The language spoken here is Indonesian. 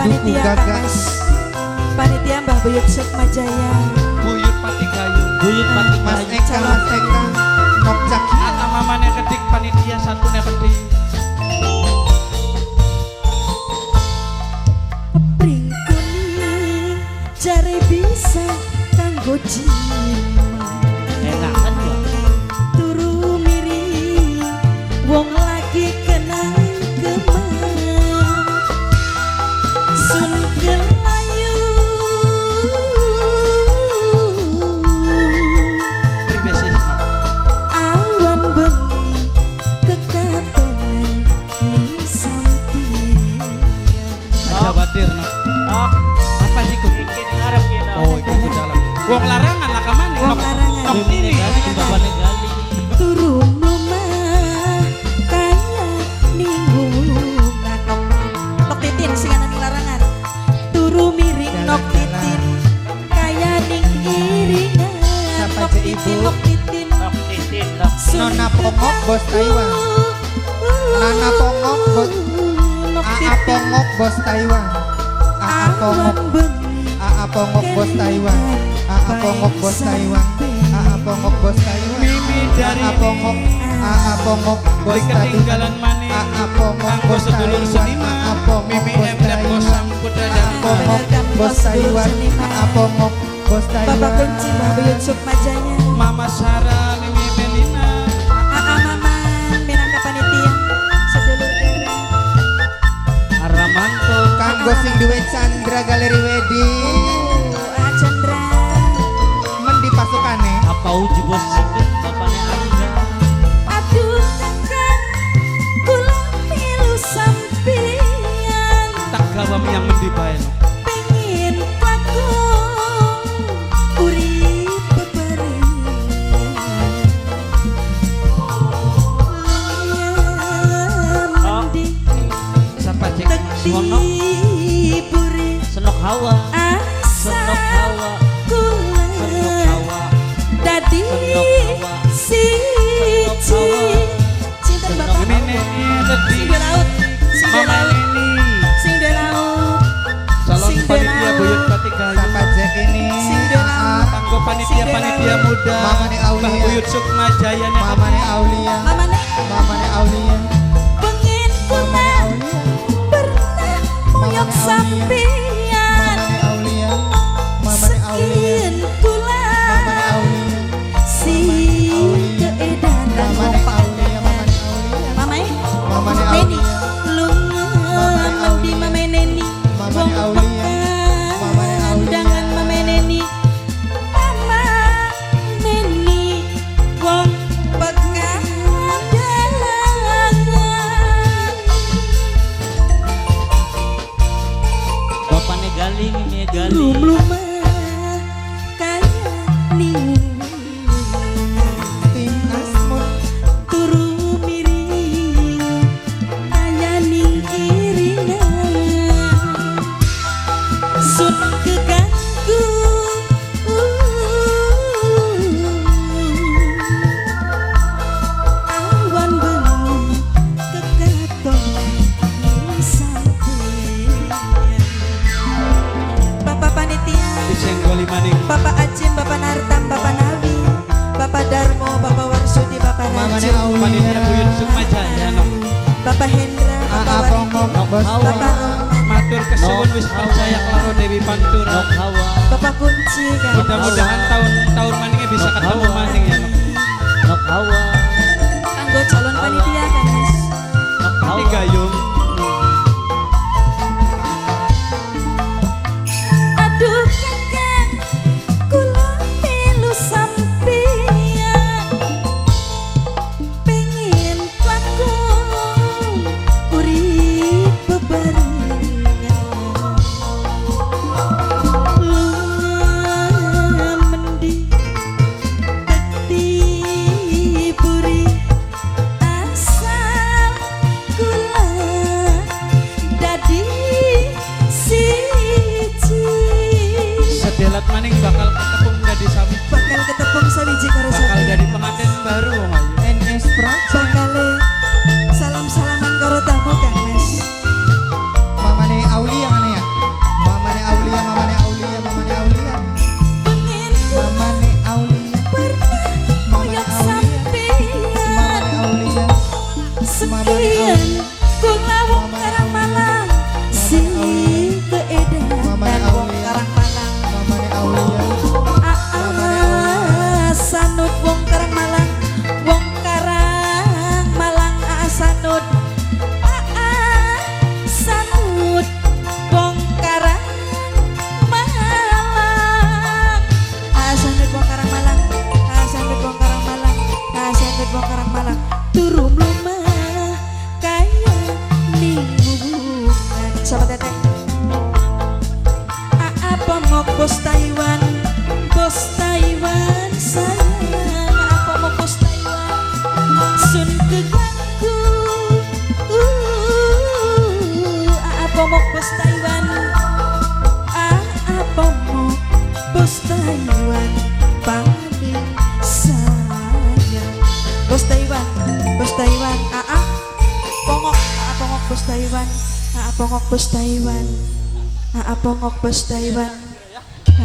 panitia gagas. Panitia Mbah Buyut Sukmajaya. Buyut Pati Gayu. Buyut Pati Mas Gayu. Eka, Mas Eka, Nok Caki. Anak mamane kedik panitia satu kedik. Pring kuning jare bisa kanggo jima. Enak kan ya? Turu miring wong lagi kenal kemang. Sun gelayu Pribesi. awan bengi kekatonan ning sampingan. Aja batir nak. Oh, Apa sih kok? iki ngarep kene. Oh, itu di dalam. Wong larangan lah kamane. Wong larangan. Nok Ini ini. gali bapakne gali. Turun rumah kaya ninggungan. Nok titin sing ana ning larangan. Turu miring nok titin kaya ning iringan. Siapa Nok aja titin ibu? nok titin. Nok titin nok. Nona Pongok bos Taiwan. Nana Pongok bos. Nok Aa titin Pongok bos Taiwan. Aa Pongok. awan bengi Aa Pongok bos Taiwan. Aa Pongok bos Taiwan. Aa Pongok bos Taiwan. Mimi dari Aa Pongok. Aa Pongok bos Di Taiwan. ketinggalan maning. Aa Pongok Kanggo bos sedulur Taiwan. seniman. Aa Pongok Mimi bos emblem Taiwan. Bosang Putra dan Pongok bos Taiwan. Aa Pongok bos Taiwan. Bapak kunci Mbah Buyut Sukmajaya. Mama Sarah Mimi Melina. Aa Maman minangka panitia sedulur derek. Aramanto. Kanggo sing duwe Chandra Galeri Wedding. Aa Chandra. Men di pasukane. Apa uji bos sikit bapakne Anda. Aduh kakak kula milu sampeyan Tak gawam yang mendibain. pengin pakung urip bebarengan di Siapa cek? Sono. tiburi Senok hawa. Senok asa hawa. Senok kula hawa. dadi Senok hawa. siji cinta bapak Mimi tadi. sing di laut sing di Mama laut Neni. sing di laut Calon Sing panitia Denau. Buyut Pati Gayu. Siapa Jack ini? Sing Denau. Aa, Tanggo panitia muda. Mama nih Aulia. Mbah Buyut Sukmajaya nih. Mama nih Aulia. mama nek Mama nih Aulia. pengen Mama kula nih Aulia. pernah moyok Aulia. sampeyan Mama nih Aulia. Mama nih Aulia. sekian kula Mama nih Aulia. si keedanan Mama nih Aulia. Mama nih Aulia. mama Mama nih Neni Aulia. lunga Mama mandi mama Neni Mama wong nih Aulia. Mama nih Aulia. pandangan mama Neni mama Neni wong pekandangan Bapakne gali ini gali. lumah kaya ning Tim Asmut. turu miring kaya ning iringan sun keganggu awan bengi kekaton ning sampeyan Bapak panitia Disenggoli maning. Bapak Acim, Bapak Nartam, Bapak Nabi, Bapak Darmo, Bapak Warsudi, Bapak Mama nih Raju, Panitia Buyut Aulia. Sukmajaya no. Bapak Hendra, Bapak Aa Wardi, Pongok bos Hawa. Bapak Taiwan. Roman, Matur kesuwun wis percaya klaro Dewi Pantura. Nok hawa. Bapak Kunci kan. Mudah-mudahan tahun maningnya bisa ketemu maning ya. No. Nok hawa. Kanggo calon panitia kan Mas. Nok Pati hawa. Gayung. Aduh kakak, kula milu sampeyan pengen pakung urip bebarengan lunga mendi ketiburi asal kula dadi siji Sedelat maning bakal ketepung dari sami. bakal ketepung sawiji karo Bakal sampeyan. dari pengantin baru wong ayu. NS Project. Bakale salam-salaman karo tamu Kang Mas. Mama nih Aulia kan ya? kayan Kung lawong karang malang Si keedan Mamanya wong Aulia. karang malang Mamanya Aulia. Sanut wong karang malang Wong karang malang sanut Sanut wong karang malang sanut wong karang malang sanut wong karang malang sanut wong karang malang Turun lumah kaya di hubungan Siapa teteh? Pongok bos Taiwan sayang pongok bos Taiwan sun keganggu pongok bos Taiwan pongok bos Taiwan paling sayang bos Taiwan pongok bos Taiwan pongok bos Taiwan pongok bos Taiwan